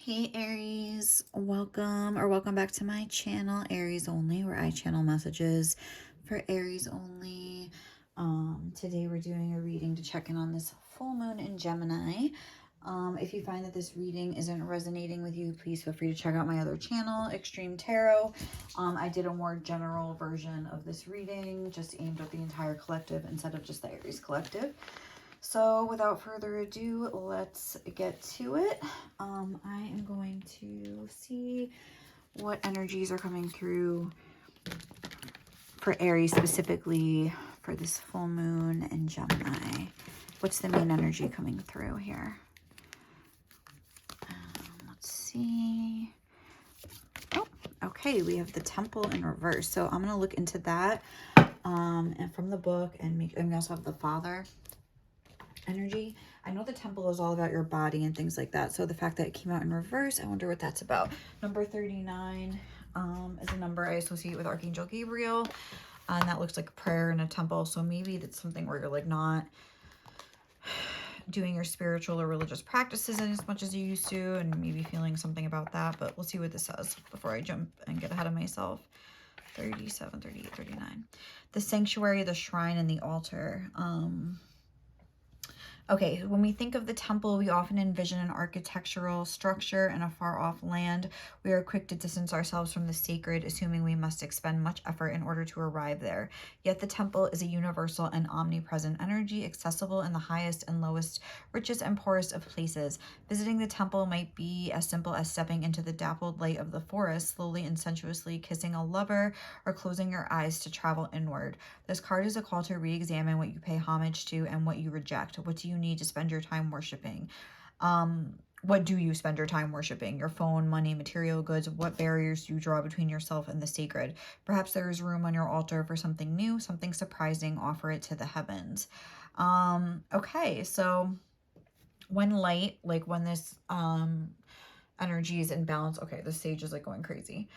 Hey Aries, welcome back to my channel, Aries Only, where I channel messages for Aries only. Today we're doing a reading to check in on this full moon in Gemini. If you find that this reading isn't resonating with you, please feel free to check out my other channel, Xtremetarot. I did a more general version of this reading, just aimed at the entire collective instead of just the Aries collective. So without further ado, let's get to it. I am going to see what energies are coming through for Aries, specifically for this full moon in Gemini. What's the main energy coming through here? Let's see. Oh, okay, we have the Temple in reverse. So I'm going to look into that and from the book, and we also have the Father energy. I know the Temple is all about your body and things like that, so the fact that it came out in reverse, I wonder what that's about. Number 39 is a number I associate with Archangel Gabriel, and that looks like a prayer in a temple. So maybe that's something where you're like not doing your spiritual or religious practices as much as you used to, and maybe feeling something about that. But we'll see what this says before I jump and get ahead of myself. 37, 38, 39. The sanctuary, the shrine, and the altar. Okay, when we think of the temple, we often envision an architectural structure in a far-off land. We are quick to distance ourselves from the sacred, assuming we must expend much effort in order to arrive there. Yet the temple is a universal and omnipresent energy, accessible in the highest and lowest, richest and poorest of places. Visiting the temple might be as simple as stepping into the dappled light of the forest, slowly and sensuously kissing a lover, or closing your eyes to travel inward. This card is a call to re-examine what you pay homage to and what you reject. What do you need to spend your time worshiping? What do you spend your time worshiping? Your phone, money, material goods? What barriers do you draw between yourself and the sacred? Perhaps there is room on your altar for something new, something surprising. Offer it to the heavens. Okay, so when light, like when this energy is in balance, okay, the sage is like going crazy.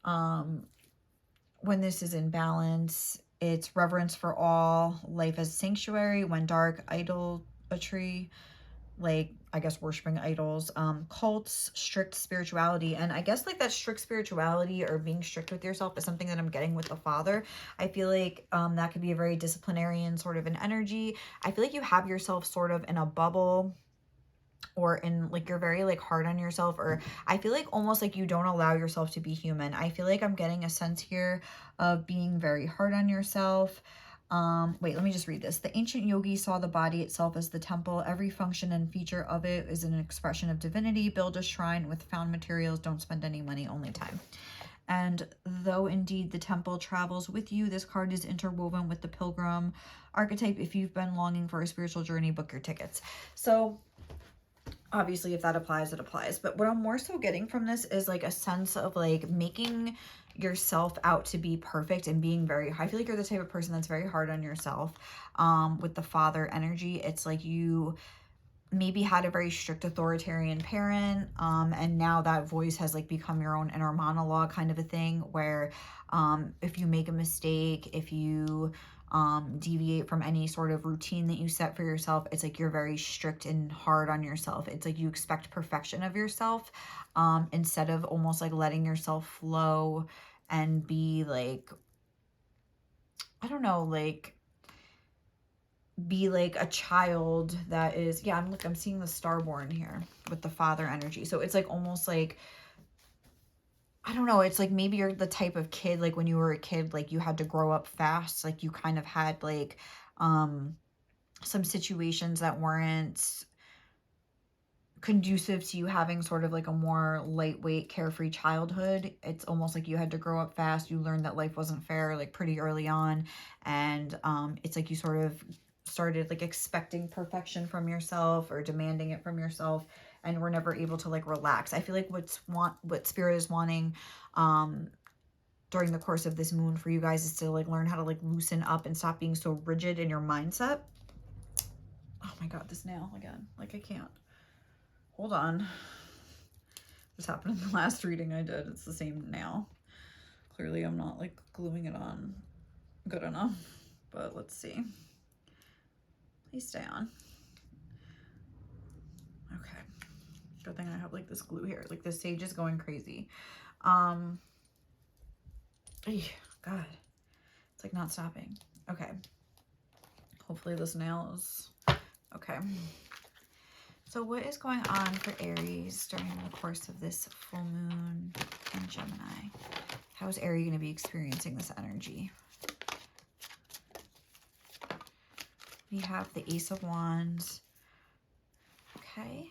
When this is in balance, it's reverence for all, life as sanctuary. When dark, idolatry, like I guess worshiping idols, cults, strict spirituality. And I guess like that strict spirituality or being strict with yourself is something that I'm getting with the Father. I feel like that could be a very disciplinarian sort of an energy. I feel like you have yourself sort of in a bubble, or in like you're very like hard on yourself, or I feel like almost like you don't allow yourself to be human. I feel like I'm getting a sense here of being very hard on yourself. Wait, let me just read this. The ancient yogis saw the body itself as the temple. Every function and feature of it is an expression of divinity. Build a shrine with found materials. Don't spend any money, only time. And though indeed the temple travels with you, this card is interwoven with the pilgrim archetype. If you've been longing for a spiritual journey, book your tickets. So obviously if that applies, it applies. But what I'm more so getting from this is like a sense of like making yourself out to be perfect and being very, I feel like you're the type of person that's very hard on yourself. With the Father energy, it's like you maybe had a very strict authoritarian parent, and now that voice has like become your own inner monologue kind of a thing, where if you make a mistake, if you deviate from any sort of routine that you set for yourself, it's like you're very strict and hard on yourself. It's like you expect perfection of yourself, instead of almost like letting yourself flow and be like, I don't know, like be like a child that is, yeah, I'm seeing the starborn here with the Father energy. So it's like almost like, I don't know, it's like maybe you're the type of kid, like when you were a kid, like you had to grow up fast, like you kind of had like some situations that weren't conducive to you having sort of like a more lightweight, carefree childhood. It's almost like you had to grow up fast. You learned that life wasn't fair like pretty early on, and it's like you sort of started like expecting perfection from yourself or demanding it from yourself, and were never able to like relax. I feel like what Spirit is wanting during the course of this moon for you guys is to like learn how to like loosen up and stop being so rigid in your mindset. Oh my god, this nail again, like I can't. Hold on. This happened in the last reading I did. It's the same nail. Clearly I'm not like gluing it on good enough, but let's see. Please stay on. Okay, Good thing I have like this glue here. Like this sage is going crazy. God, it's like not stopping. Okay. Hopefully this nail is okay. So what is going on for Aries during the course of this full moon in Gemini? How is Aries going to be experiencing this energy? We have the Ace of Wands. Okay.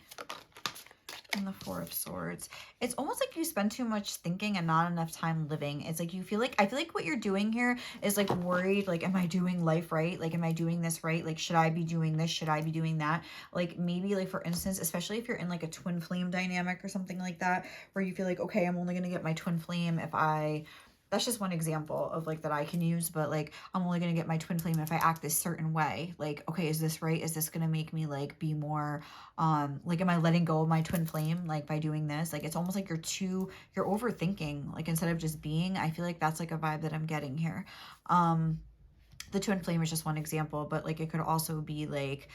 And the Four of Swords. It's almost like you spend too much thinking and not enough time living. It's like you feel like, I feel like what you're doing here is like worried, like, am I doing life right? Like, am I doing this right? Like, should I be doing this? Should I be doing that? Like, maybe like, for instance, especially if you're in like a twin flame dynamic or something like that, where you feel like, okay, I'm only going to get my twin flame if I, that's just one example of like that I can use, but like, I'm only going to get my twin flame if I act this certain way. Like, okay, is this right? Is this going to make me like be more, like, am I letting go of my twin flame? Like by doing this, like, it's almost like you're overthinking, like instead of just being. I feel like that's like a vibe that I'm getting here. The twin flame is just one example, but like, it could also be like,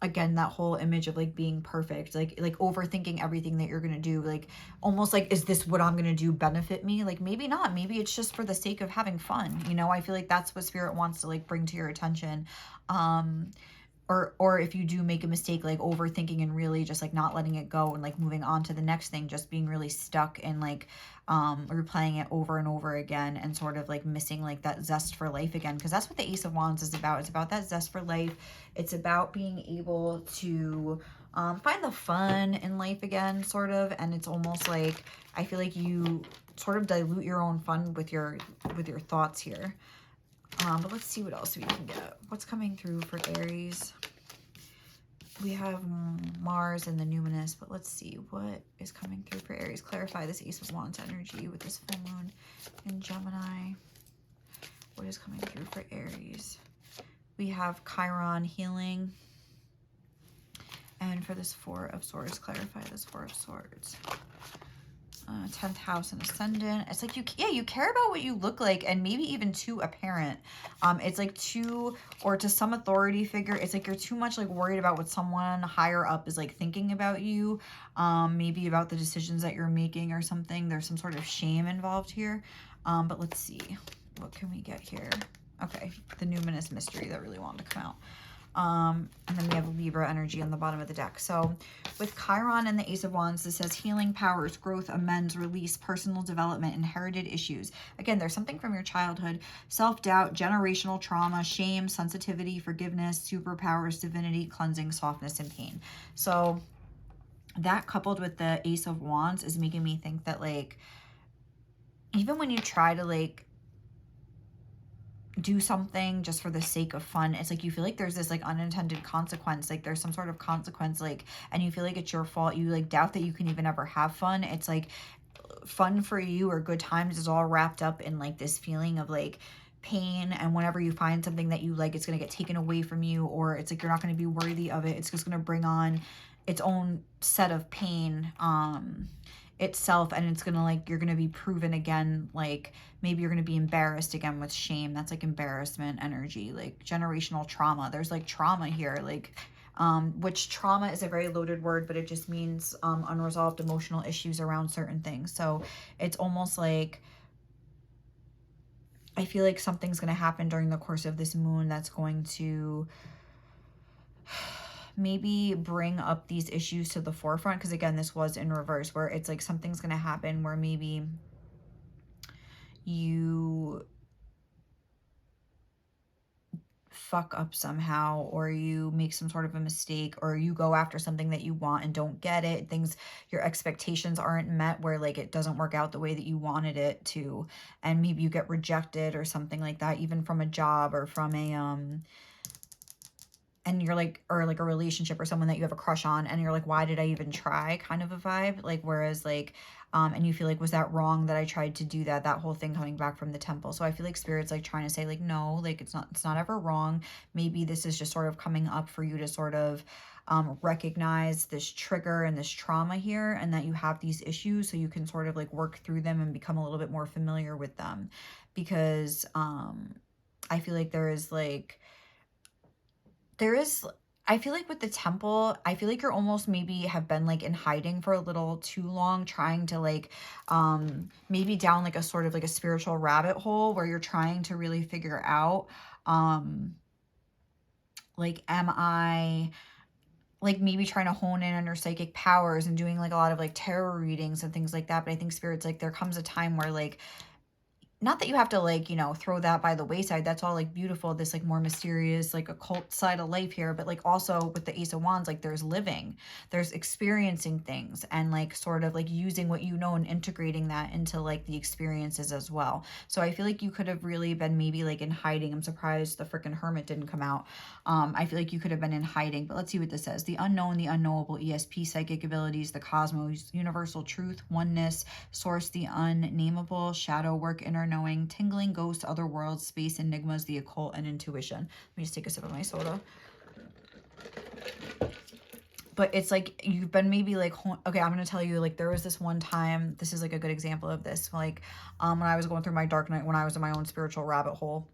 again, that whole image of like being perfect, like overthinking everything that you're gonna do, like almost like, is this what I'm gonna do benefit me? Like maybe not, maybe it's just for the sake of having fun, you know? I feel like that's what spirit wants to like bring to your attention. Or if you do make a mistake, like overthinking and really just like not letting it go and like moving on to the next thing, just being really stuck and like replaying it over and over again and sort of like missing like that zest for life again, because that's what the Ace of Wands is about. It's about that zest for life. It's about being able to find the fun in life again, sort of. And it's almost like, I feel like you sort of dilute your own fun with your thoughts here. But let's see what else we can get. What's coming through for Aries? We have Mars and the Numinous, but let's see what is coming through for Aries. Clarify this Ace of Wands energy with this full moon in Gemini. What is coming through for Aries? We have Chiron, healing. And for this Four of Swords, clarify this Four of Swords. 10th house and ascendant. It's like you care about what you look like, and maybe even to a parent. It's like or to some authority figure. It's like you're too much like worried about what someone higher up is like thinking about you, maybe about the decisions that you're making or something. There's some sort of shame involved here. But let's see, what can we get here? Okay, the Numinous mystery that really wanted to come out. And then we have Libra energy on the bottom of the deck. So with Chiron and the Ace of Wands, this says healing powers, growth, amends, release, personal development, inherited issues. Again, there's something from your childhood, self-doubt, generational trauma, shame, sensitivity, forgiveness, superpowers, divinity, cleansing, softness, and pain. So that coupled with the Ace of Wands is making me think that like, even when you try to like do something just for the sake of fun, it's like you feel like there's this like unintended consequence, like there's some sort of consequence, like, and you feel like it's your fault. You like doubt that you can even ever have fun. It's like fun for you or good times is all wrapped up in like this feeling of like pain, and whenever you find something that you like, it's going to get taken away from you, or it's like you're not going to be worthy of it. It's just going to bring on its own set of pain itself, and it's gonna like, you're gonna be proven again, like maybe you're gonna be embarrassed again with shame. That's like embarrassment energy, like generational trauma. There's like trauma here, like which trauma is a very loaded word, but it just means unresolved emotional issues around certain things. So it's almost like, I feel like something's going to happen during the course of this moon that's going to maybe bring up these issues to the forefront, because again, this was in reverse, where it's like something's going to happen where maybe you fuck up somehow, or you make some sort of a mistake, or you go after something that you want and don't get it. Things, your expectations aren't met, where like it doesn't work out the way that you wanted it to, and maybe you get rejected or something like that, even from a job or from a and you're like, or like a relationship or someone that you have a crush on, and you're like, why did I even try, kind of a vibe. Like, whereas like, and you feel like, was that wrong that I tried to do that whole thing coming back from the temple. So I feel like spirit's like trying to say like, no, like it's not ever wrong. Maybe this is just sort of coming up for you to sort of recognize this trigger and this trauma here, and that you have these issues, so you can sort of like work through them and become a little bit more familiar with them. Because I feel like there is I feel like with the temple, I feel like you're almost maybe have been like in hiding for a little too long, trying to like maybe down like a sort of like a spiritual rabbit hole where you're trying to really figure out um like, am I like maybe trying to hone in on your psychic powers and doing like a lot of like tarot readings and things like that. But I think spirit's like there comes a time where like, not that you have to like, you know, throw that by the wayside. That's all like beautiful, this like more mysterious, like occult side of life here. But like also with the Ace of Wands, like there's living, there's experiencing things and like sort of like using what you know and integrating that into like the experiences as well. So I feel like you could have really been maybe like in hiding. I'm surprised the freaking Hermit didn't come out. I feel like you could have been in hiding, but let's see what this says. The unknown, the unknowable, ESP, psychic abilities, the cosmos, universal truth, oneness, source, the unnameable, shadow work, inner knowing, tingling, ghosts, other worlds, space, enigmas, the occult, and intuition. Let me just take a sip of my soda. But it's like you've been maybe like, okay, I'm gonna tell you, like there was this one time, this is like a good example of this, like when I was going through my dark night, when I was in my own spiritual rabbit hole,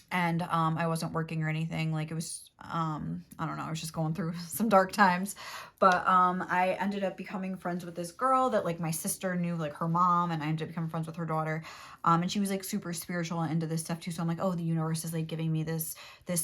and I wasn't working or anything, like it was I don't know, I was just going through some dark times. But I ended up becoming friends with this girl that like my sister knew, like her mom, and I ended up becoming friends with her daughter. And she was like super spiritual and into this stuff too, so I'm like, oh, the universe is like giving me this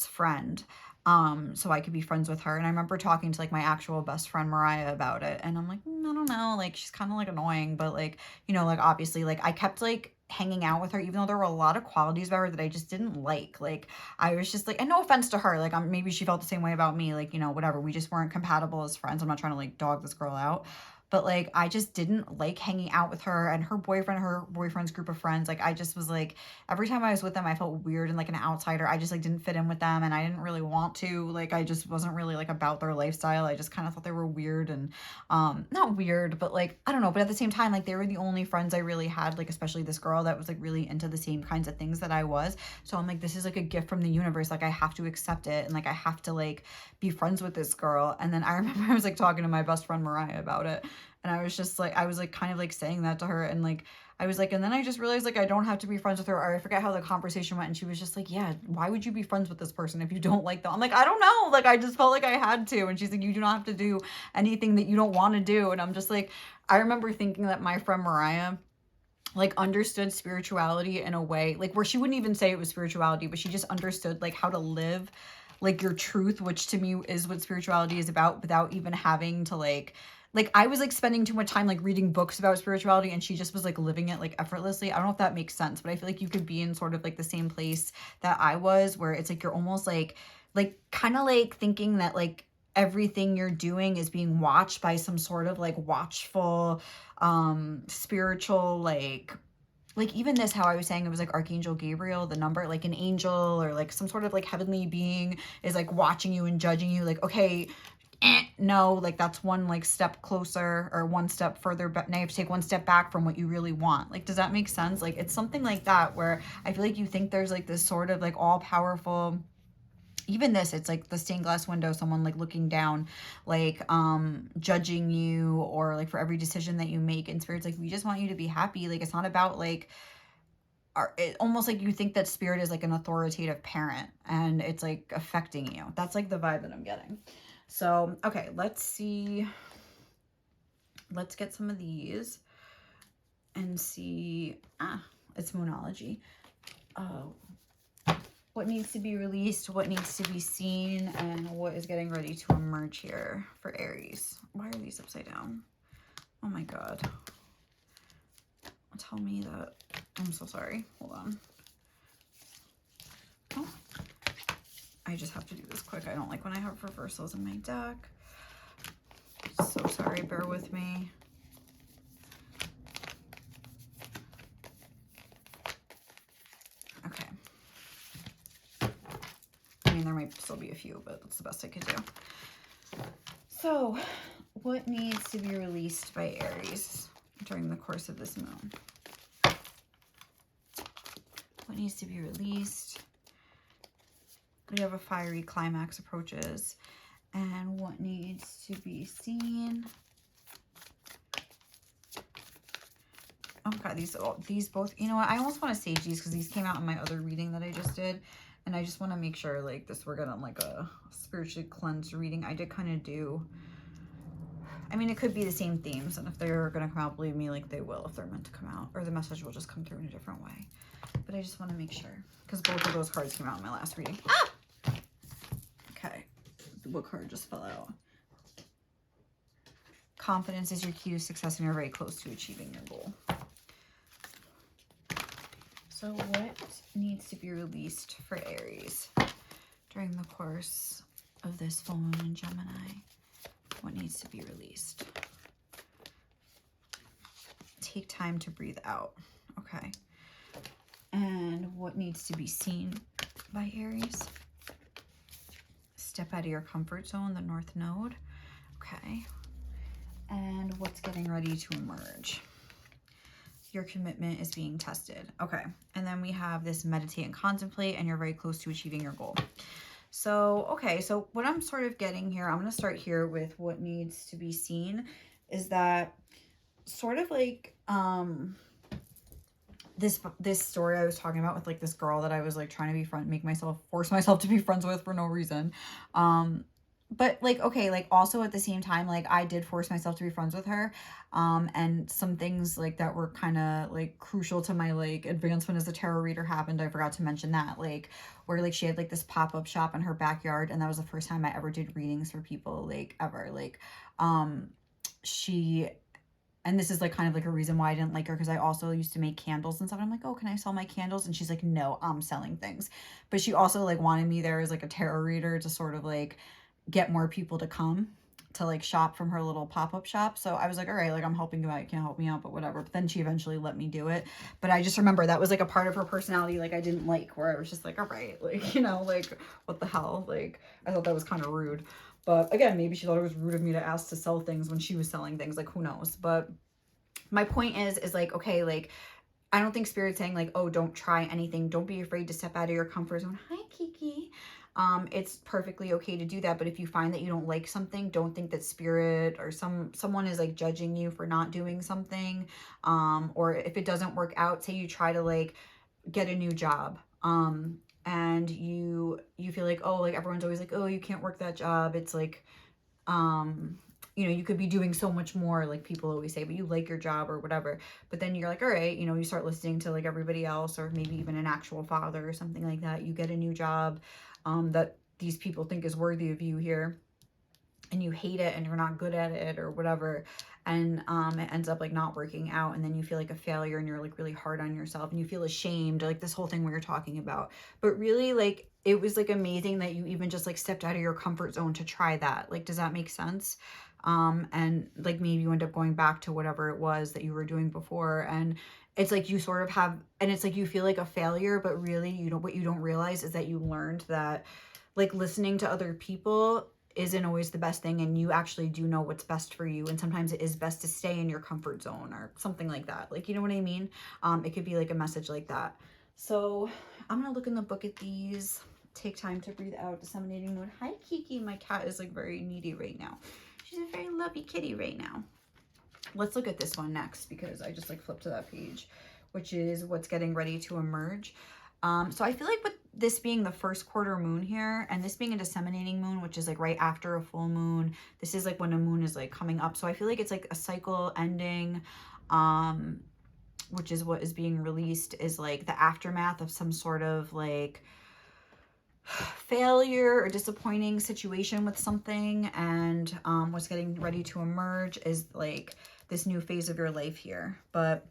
friend so I could be friends with her. And I remember talking to like my actual best friend Mariah about it, and I'm like, I don't know, like she's kind of like annoying, but like, you know, like obviously like I kept like hanging out with her even though there were a lot of qualities about her that I just didn't like. Like I was just like, and no offense to her, like maybe she felt the same way about me, like, you know, whatever, we just weren't compatible as friends. I'm not trying to like dog this girl out, but like I just didn't like hanging out with her and her boyfriend's group of friends. Like I just was like, every time I was with them I felt weird and like an outsider. I just like didn't fit in with them, and I didn't really want to, like I just wasn't really like about their lifestyle. I just kind of thought they were weird, and not weird, but like I don't know, but at the same time like they were the only friends I really had, like especially this girl that was like really into the same kinds of things that I was. So I'm like, this is like a gift from the universe, like I have to accept it, and like I have to like be friends with this girl. And then I remember I was like talking to my best friend Mariah about it, and I was just like, I was like kind of like saying that to her, and like I was like, and then I just realized like I don't have to be friends with her. Or I forget how the conversation went, and she was just like, yeah, why would you be friends with this person if you don't like them? I'm like, I don't know, like I just felt like I had to. And she's like, you do not have to do anything that you don't want to do. And I'm just like, I remember thinking that my friend Mariah like understood spirituality in a way like where she wouldn't even say it was spirituality, but she just understood like how to live like your truth, which to me is what spirituality is about, without even having to like I was like spending too much time like reading books about spirituality, and she just was like living it like effortlessly. I don't know if that makes sense, but I feel like you could be in sort of like the same place that I was, where it's like you're almost like kind of like thinking that like everything you're doing is being watched by some sort of like watchful spiritual like even this, how I was saying it was like Archangel Gabriel, the number, like an angel or like some sort of like heavenly being is like watching you and judging you, like, okay, no, like that's one like step closer or one step further, but now you have to take one step back from what you really want. Like, does that make sense? Like it's something like that, where I feel like you think there's like this sort of like all powerful, even this, it's like the stained glass window, someone like looking down, like judging you, or like for every decision that you make. And spirit's like, we just want you to be happy. Like it's not about like almost like you think that spirit is like an authoritative parent and it's like affecting you. That's like the vibe that I'm getting. So okay, let's see, let's get some of these and see. It's Moonology. Oh, what needs to be released, what needs to be seen, and what is getting ready to emerge here for Aries. Why are these upside down? Oh my God. Tell me that. I'm so sorry. Hold on. Oh. I just have to do this quick. I don't like when I have reversals in my deck. So sorry. Bear with me. Okay. I mean, there might still be a few, but that's the best I could do. So, what needs to be released by Aries during the course of this moon? What needs to be released? We have a fiery climax approaches. And what needs to be seen? Oh God, these both, you know what? I almost want to sage these because these came out in my other reading that I just did. And I just want to make sure, like, this, we're gonna like a spiritually cleansed reading. I did kind of do, I mean, it could be the same themes, and if they're gonna come out, believe me, like they will if they're meant to come out, or the message will just come through in a different way. But I just want to make sure, because both of those cards came out in my last reading. Ah! Okay, what card just fell out? Confidence is your key to success, and you're very close to achieving your goal. So what needs to be released for Aries during the course of this full moon in Gemini? What needs to be released? Take time to breathe out. Okay. And what needs to be seen by Aries? Step out of your comfort zone, the North Node. Okay. And what's getting ready to emerge? Your commitment is being tested. Okay. And then we have this meditate and contemplate, and you're very close to achieving your goal. So, okay. So what I'm sort of getting here, I'm going to start here with what needs to be seen, is that sort of like, this story I was talking about with like this girl that I was like trying to be force myself to be friends with for no reason. But like, okay, like also at the same time, like I did force myself to be friends with her. And some things like that were kind of like crucial to my like advancement as a tarot reader happened. I forgot to mention that, like where like she had like this pop-up shop in her backyard, and that was the first time I ever did readings for people, like ever. Like and this is like kind of like a reason why I didn't like her, because I also used to make candles and stuff. I'm like, oh, can I sell my candles? And she's like, no, I'm selling things. But she also like wanted me there as like a tarot reader to sort of like get more people to come to like shop from her little pop-up shop. So I was like, all right, like I'm helping you out, you can't help me out, but whatever. But then she eventually let me do it. But I just remember that was like a part of her personality like I didn't like, where I was just like, all right, like, you know, like what the hell? Like I thought that was kind of rude. But again, maybe she thought it was rude of me to ask to sell things when she was selling things, like who knows. But my point is like, okay, like I don't think Spirit's saying like, oh, don't try anything, don't be afraid to step out of your comfort zone. Hi, Kiki. It's perfectly okay to do that. But if you find that you don't like something, don't think that Spirit or someone is like judging you for not doing something. Or if it doesn't work out, say you try to like get a new job, and you feel like, oh, like everyone's always like, oh, you can't work that job, it's like, you know, you could be doing so much more, like people always say, but you like your job or whatever. But then you're like, all right, you know, you start listening to like everybody else, or maybe even an actual father or something like that. You get a new job that these people think is worthy of you here, and you hate it and you're not good at it or whatever. And it ends up like not working out, and then you feel like a failure, and you're like really hard on yourself, and you feel ashamed, like this whole thing we were talking about. But really, like, it was like amazing that you even just like stepped out of your comfort zone to try that. Like, does that make sense? And like maybe you end up going back to whatever it was that you were doing before, and it's like you sort of have, and it's like you feel like a failure, but really you don't, what you don't realize is that you learned that like listening to other people isn't always the best thing, and you actually do know what's best for you, and sometimes it is best to stay in your comfort zone or something like that. Like, you know what I mean? It could be like a message like that. So I'm gonna look in the book at these. Take time to breathe out, disseminating mood. Hi, Kiki. My cat is like very needy right now. She's a very lovey kitty right now. Let's look at this one next, because I just like flipped to that page, which is what's getting ready to emerge. So I feel like with this being the first quarter moon here, and this being a disseminating moon, which is like right after a full moon, this is like when a moon is like coming up. So I feel like it's like a cycle ending, which is what is being released, is like the aftermath of some sort of like failure or disappointing situation with something. And what's getting ready to emerge is like this new phase of your life here. But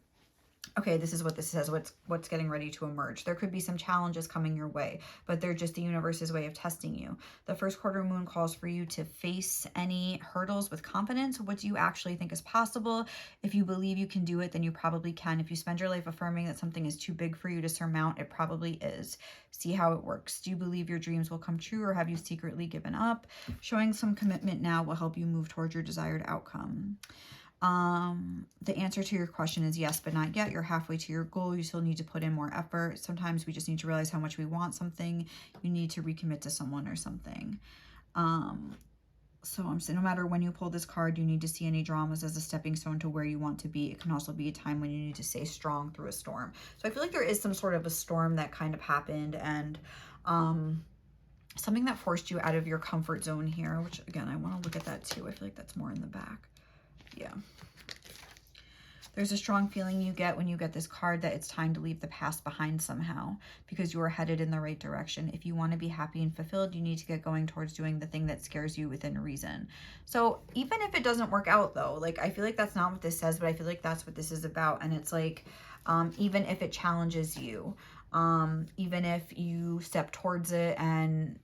okay, this is what this says, what's getting ready to emerge. There could be some challenges coming your way, but they're just the universe's way of testing you. The first quarter moon calls for you to face any hurdles with confidence. What do you actually think is possible? If you believe you can do it, then you probably can. If you spend your life affirming that something is too big for you to surmount, it probably is. See how it works. Do you believe your dreams will come true, or have you secretly given up? Showing some commitment now will help you move towards your desired outcome. The answer to your question is yes, but not yet. You're halfway to your goal. You still need to put in more effort. Sometimes we just need to realize how much we want something. You need to recommit to someone or something. So I'm saying no matter when you pull this card, you need to see any dramas as a stepping stone to where you want to be. It can also be a time when you need to stay strong through a storm. So I feel like there is some sort of a storm that kind of happened, and Something that forced you out of your comfort zone here, which again, I want to look at that too. I feel like that's more in the back. Yeah. There's a strong feeling you get when you get this card that it's time to leave the past behind somehow, because you are headed in the right direction. If you want to be happy and fulfilled, you need to get going towards doing the thing that scares you within reason. So even if it doesn't work out though, like I feel like that's not what this says, but I feel like that's what this is about. And it's like, even if it challenges you, even if you step towards it and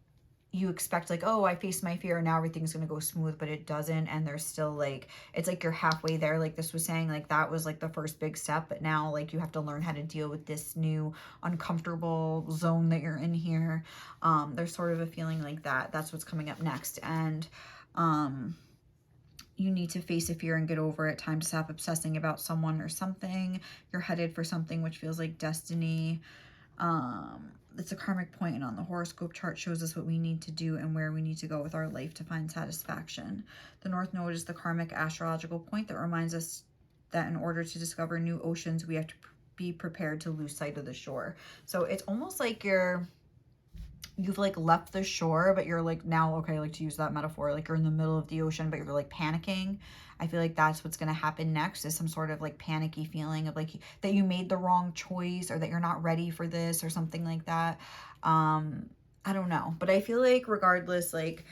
you expect like, oh, I faced my fear and now everything's going to go smooth, but it doesn't. And there's still like, it's like you're halfway there. Like this was saying, like that was like the first big step, but now like you have to learn how to deal with this new uncomfortable zone that you're in here. There's sort of a feeling like that. That's what's coming up next. And, you need to face a fear and get over it. Time to stop obsessing about someone or something. You're headed for something which feels like destiny. It's a karmic point, and on the horoscope chart shows us what we need to do and where we need to go with our life to find satisfaction. The North Node is the karmic astrological point that reminds us that in order to discover new oceans, we have to be prepared to lose sight of the shore. So it's almost like you've like left the shore, but you're like now, okay, like to use that metaphor, like you're in the middle of the ocean, but you're like panicking. I feel like that's what's going to happen next, is some sort of like panicky feeling of like that you made the wrong choice, or that you're not ready for this or something like that. I don't know, but I feel like regardless, like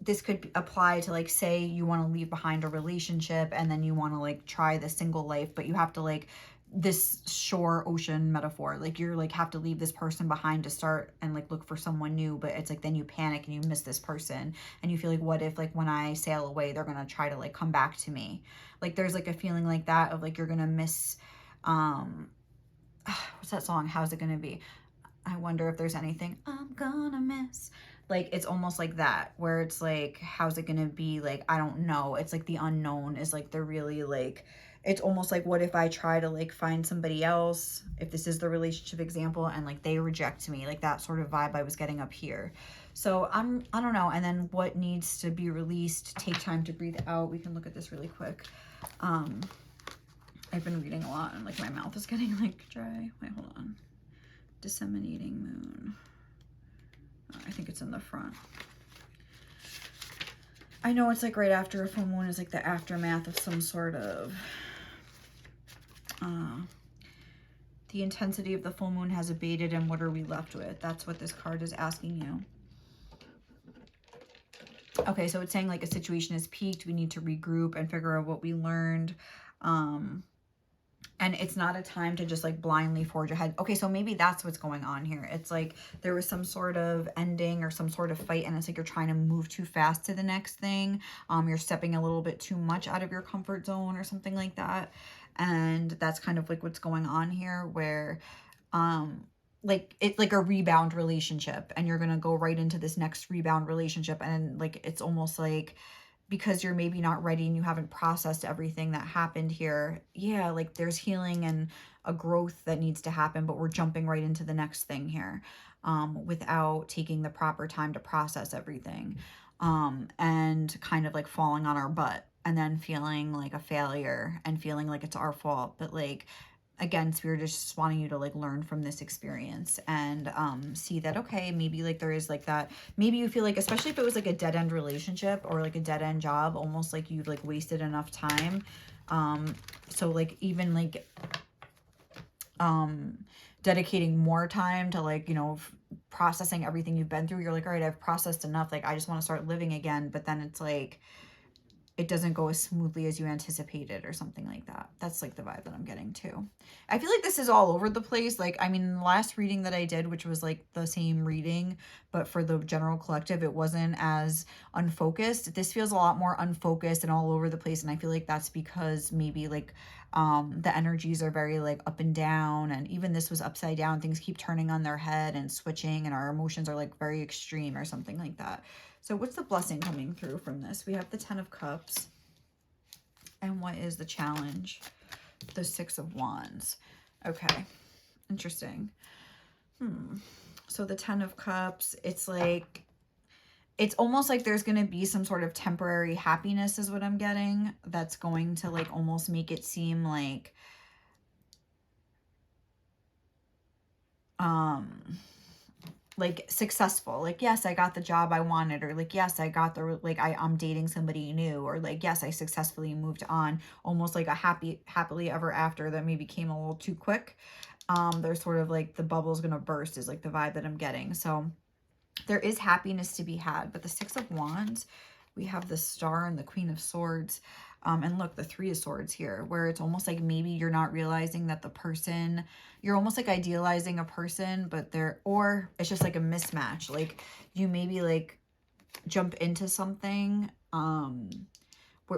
this could apply to like, say you want to leave behind a relationship and then you want to like try the single life, but you have to like this shore ocean metaphor, like you're like have to leave this person behind to start and like look for someone new, but it's like then you panic and you miss this person and you feel like, what if like when I sail away they're gonna try to like come back to me? Like there's like a feeling like that of like you're gonna miss what's that song, how's it gonna be, I wonder if there's anything I'm gonna miss. Like it's almost like that, where it's like, how's it gonna be, like I don't know, it's like the unknown is like the really like, it's almost like, what if I try to like find somebody else, if this is the relationship example, and like they reject me, like that sort of vibe I was getting up here. So I don't know. And then what needs to be released, take time to breathe out. We can look at this really quick. I've been reading a lot and like my mouth is getting like dry. Wait, hold on. Disseminating moon. I think it's in the front. I know it's like right after a full moon is like the aftermath of some sort of the intensity of the full moon has abated, and what are we left with? That's what this card is asking you. Okay, so it's saying like a situation has peaked. We need to regroup and figure out what we learned. And it's not a time to just like blindly forge ahead. Okay, so maybe that's what's going on here. It's like there was some sort of ending or some sort of fight, and it's like you're trying to move too fast to the next thing. You're stepping a little bit too much out of your comfort zone or something like that. And that's kind of like what's going on here, where like it's like a rebound relationship, and you're gonna go right into this next rebound relationship, and like it's almost like, because you're maybe not ready and you haven't processed everything that happened here. Yeah, like there's healing and a growth that needs to happen, but we're jumping right into the next thing here, without taking the proper time to process everything, and kind of like falling on our butt and then feeling like a failure and feeling like it's our fault. But like, again, Spirit is just wanting you to like learn from this experience and see that, okay, maybe like there is like that, maybe you feel like, especially if it was like a dead-end relationship or like a dead-end job, almost like you've like wasted enough time. So like even like dedicating more time to like, you know, processing everything you've been through. You're like, all right, I've processed enough, like I just want to start living again. But then it's like it doesn't go as smoothly as you anticipated or something like that. That's like the vibe that I'm getting too. I feel like this is all over the place. Like, I mean, the last reading that I did, which was like the same reading, but for the general collective, it wasn't as unfocused. This feels a lot more unfocused and all over the place. And I feel like that's because maybe like the energies are very like up and down, and even this was upside down. Things keep turning on their head and switching, and our emotions are like very extreme or something like that. So what's the blessing coming through from this? We have the 10 of Cups. And what is the challenge? The 6 of Wands. Okay. Interesting. So the 10 of Cups, it's like, it's almost like there's going to be some sort of temporary happiness is what I'm getting. That's going to like almost make it seem like, like successful, like, yes, I got the job I wanted, or like, yes, I got the, like, I'm dating somebody new, or like, yes, I successfully moved on, almost like a happily ever after that maybe came a little too quick. There's sort of like the bubble's gonna burst is like the vibe that I'm getting. So there is happiness to be had, but the Six of Wands, we have the Star and the Queen of Swords. And look, the Three of Swords here, where it's almost like maybe you're not realizing that the person, you're almost like idealizing a person, but or it's just like a mismatch. Like you maybe like jump into something,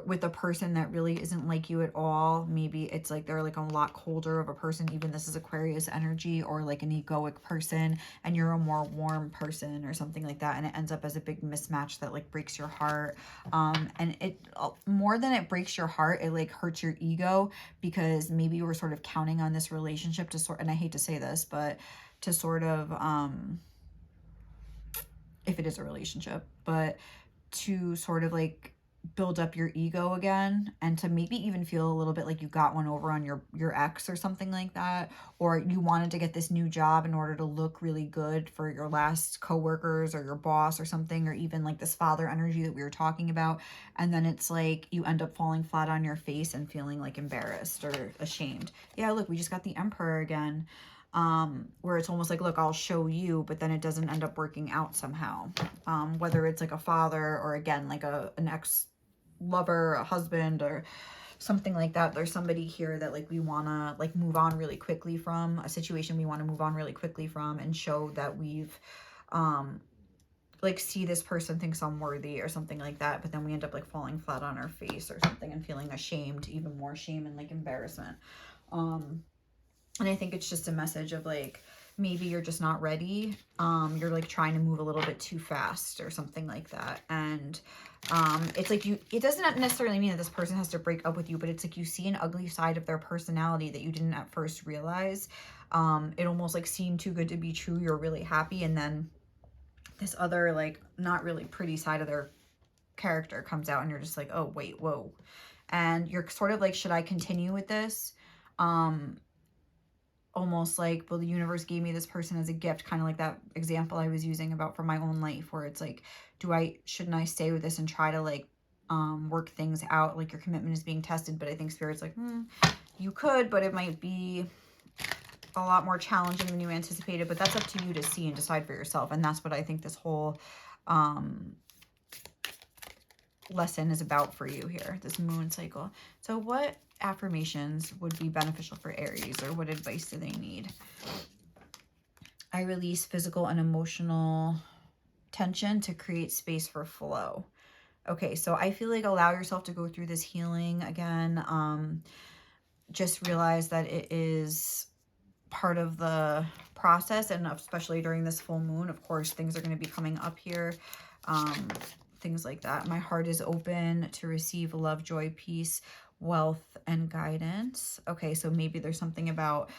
with a person that really isn't like you at all. Maybe it's like they're like a lot colder of a person, even this is Aquarius energy, or like an egoic person and you're a more warm person or something like that, and it ends up as a big mismatch that like breaks your heart. And it, more than it breaks your heart, it like hurts your ego, because maybe you were sort of counting on this relationship to sort, and I hate to say this, but to sort of if it is a relationship, but to sort of like build up your ego again, and to maybe even feel a little bit like you got one over on your ex or something like that, or you wanted to get this new job in order to look really good for your last coworkers or your boss or something, or even like this father energy that we were talking about, and then it's like you end up falling flat on your face and feeling like embarrassed or ashamed. Yeah, look, we just got the Emperor again, where it's almost like, look, I'll show you, but then it doesn't end up working out somehow. Whether it's like a father, or again, like an ex-lover, a husband, or something like that. There's somebody here that like we want to like move on really quickly from, a situation we want to move on really quickly from, and show that we've, like, see this person thinks I'm worthy or something like that, but then we end up like falling flat on our face or something and feeling ashamed, even more shame and like embarrassment. And I think it's just a message of like, maybe you're just not ready. You're like trying to move a little bit too fast or something like that. And it's like it doesn't necessarily mean that this person has to break up with you, but it's like you see an ugly side of their personality that you didn't at first realize. It almost like seemed too good to be true. You're really happy, and then this other like not really pretty side of their character comes out, and you're just like, oh wait, whoa. And you're sort of like, should I continue with this? Almost like, well, the universe gave me this person as a gift, kind of like that example I was using about for my own life, where it's like, shouldn't I stay with this and try to like work things out? Like, your commitment is being tested, but I think Spirit's like, you could, but it might be a lot more challenging than you anticipated. But that's up to you to see and decide for yourself. And that's what I think this whole lesson is about for you here, this moon cycle. So what affirmations would be beneficial for Aries, or what advice do they need? I release physical and emotional tension to create space for flow. Okay, so I feel like allow yourself to go through this healing again. Just realize that it is part of the process, and especially during this full moon, of course, things are going to be coming up here. Things like that. My heart is open to receive love, joy, peace, wealth, and guidance. Okay, so maybe there's something about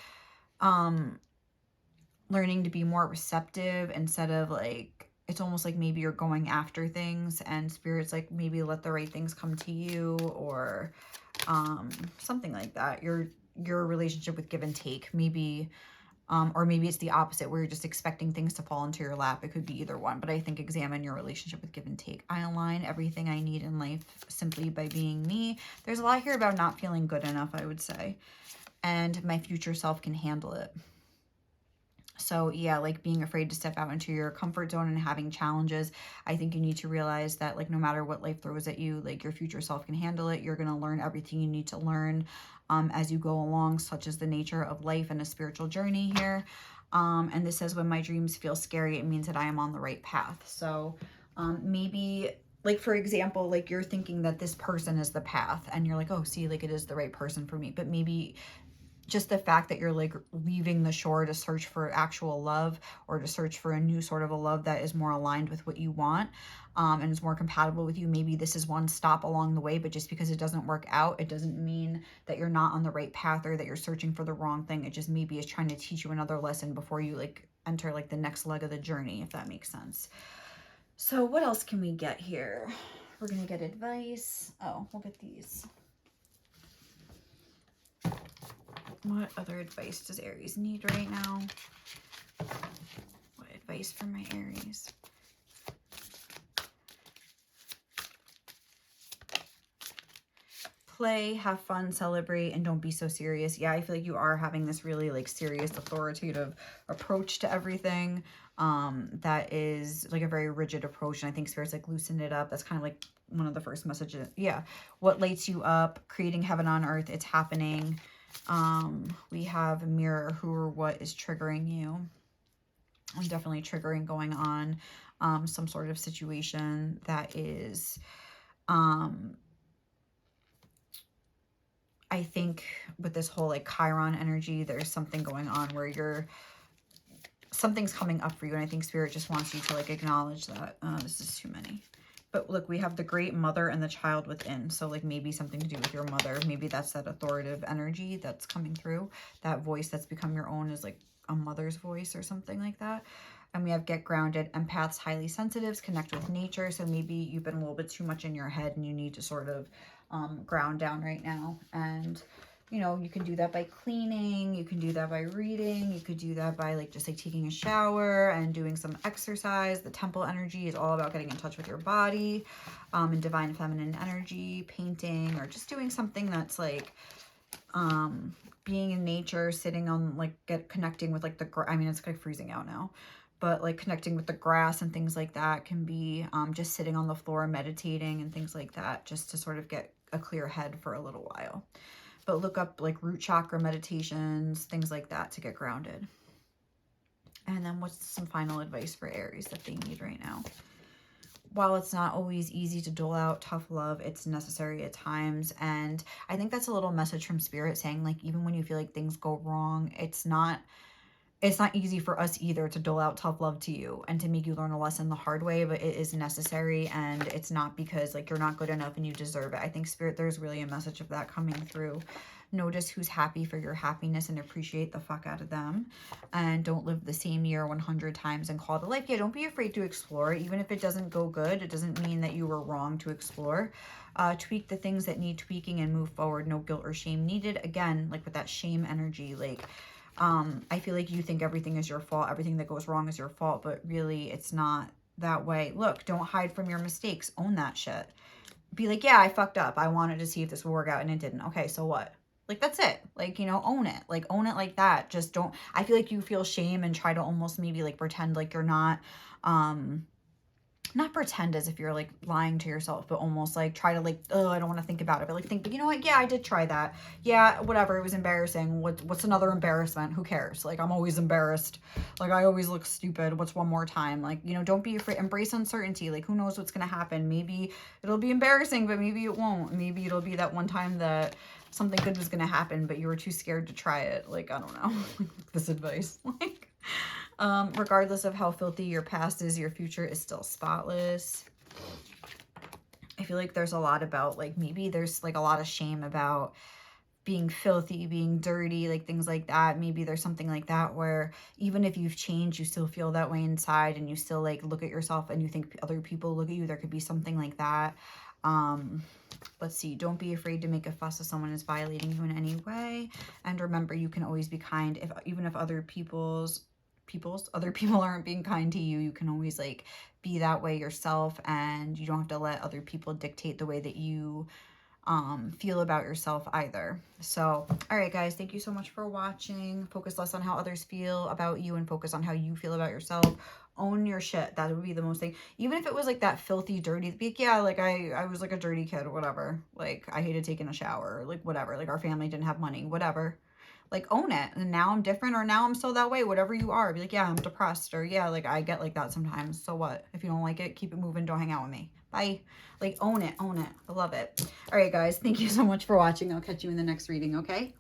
learning to be more receptive instead of like, it's almost like maybe you're going after things and Spirit's like, maybe let the right things come to you, or something like that. Your relationship with give and take, maybe. Or maybe it's the opposite, where you're just expecting things to fall into your lap. It could be either one, but I think examine your relationship with give and take. I align everything I need in life simply by being me. There's a lot here about not feeling good enough, I would say. And my future self can handle it. So yeah, like being afraid to step out into your comfort zone and having challenges. I think you need to realize that like no matter what life throws at you, like your future self can handle it. You're going to learn everything you need to learn as you go along, such as the nature of life and a spiritual journey here. And this says, when my dreams feel scary, it means that I am on the right path. So maybe, like, for example, like you're thinking that this person is the path and you're like, oh, see, like it is the right person for me. But maybe just the fact that you're like leaving the shore to search for actual love, or to search for a new sort of a love that is more aligned with what you want, and is more compatible with you. Maybe this is one stop along the way, but just because it doesn't work out, it doesn't mean that you're not on the right path or that you're searching for the wrong thing. It just maybe is trying to teach you another lesson before you like enter like the next leg of the journey, if that makes sense. So what else can we get here? We're gonna get advice. Oh, we'll get these. What other advice does Aries need right now? What advice for my Aries. Play, have fun, celebrate, and don't be so serious. Yeah, I feel like you are having this really like serious, authoritative approach to everything. That is like a very rigid approach, and I think Spirit's like loosen it up. That's kind of like one of the first messages. Yeah, what lights you up, creating heaven on earth, it's happening. We have mirror, who or what is triggering you. I'm definitely triggering going on. Some sort of situation that is I think with this whole like Chiron energy, there's something going on where something's coming up for you. And I think Spirit just wants you to like acknowledge that. This is too many. But look, we have the great mother and the child within. So like maybe something to do with your mother. Maybe that's that authoritative energy that's coming through. That voice that's become your own is like a mother's voice or something like that. And we have get grounded, empaths, highly sensitives, connect with nature. So maybe you've been a little bit too much in your head and you need to sort of ground down right now. And you know, you can do that by cleaning, you can do that by reading, you could do that by like just like taking a shower and doing some exercise. The temple energy is all about getting in touch with your body, and divine feminine energy, painting, or just doing something that's like being in nature, sitting on like connecting with like I mean, it's like freezing out now, but like connecting with the grass and things like that can be just sitting on the floor meditating and things like that, just to sort of get a clear head for a little while. But look up like root chakra meditations, things like that to get grounded. And then what's some final advice for Aries that they need right now? While it's not always easy to dole out tough love, it's necessary at times. And I think that's a little message from Spirit saying like, even when you feel like things go wrong, it's not easy for us either to dole out tough love to you and to make you learn a lesson the hard way, but it is necessary. And it's not because like you're not good enough and you deserve it. I think Spirit, there's really a message of that coming through. Notice who's happy for your happiness and appreciate the fuck out of them. And don't live the same year 100 times and call it a life. Yeah, don't be afraid to explore. Even if it doesn't go good, it doesn't mean that you were wrong to explore. Tweak the things that need tweaking and move forward. No guilt or shame needed. Again, like with that shame energy, like I feel like you think everything is your fault, everything that goes wrong is your fault, but really it's not that way. Look, don't hide from your mistakes. Own that shit. Be like, yeah, I fucked up. I wanted to see if this would work out and it didn't. Okay, so what? Like, that's it. Like, you know, own it. Like, own it like that. Just don't, I feel like you feel shame and try to almost maybe like pretend like you're not pretend as if you're like lying to yourself, but almost like try to like, oh, I don't want to think about it, but like think, but you know what? Yeah, I did try that. Yeah, whatever. It was embarrassing. What's another embarrassment? Who cares? Like, I'm always embarrassed. Like, I always look stupid. What's one more time? Like, you know, don't be afraid. Embrace uncertainty. Like, who knows what's going to happen? Maybe it'll be embarrassing, but maybe it won't. Maybe it'll be that one time that something good was going to happen, but you were too scared to try it. Like, I don't know. This advice. Like, regardless of how filthy your past is, your future is still spotless. I feel like there's a lot about like, maybe there's like a lot of shame about being filthy, being dirty, like things like that. Maybe there's something like that where even if you've changed, you still feel that way inside and you still like look at yourself and you think other people look at you. There could be something like that. Let's see. Don't be afraid to make a fuss if someone is violating you in any way. And remember, you can always be kind even if other people aren't being kind to you. You can always like be that way yourself, and you don't have to let other people dictate the way that you feel about yourself either. So, all right, guys, thank you so much for watching. Focus less on how others feel about you and focus on how you feel about yourself. Own your shit. That would be the most thing. Even if it was like that filthy, dirty, like, yeah, like I was like a dirty kid or whatever. Like, I hated taking a shower, like whatever. Like, our family didn't have money, whatever. Like, own it. And now I'm different, or now I'm still that way, whatever you are. Be like, yeah, I'm depressed, or yeah, like I get like that sometimes. So what? If you don't like it, keep it moving. Don't hang out with me. Bye. Like, own it. Own it. I love it. All right, guys. Thank you so much for watching. I'll catch you in the next reading, okay?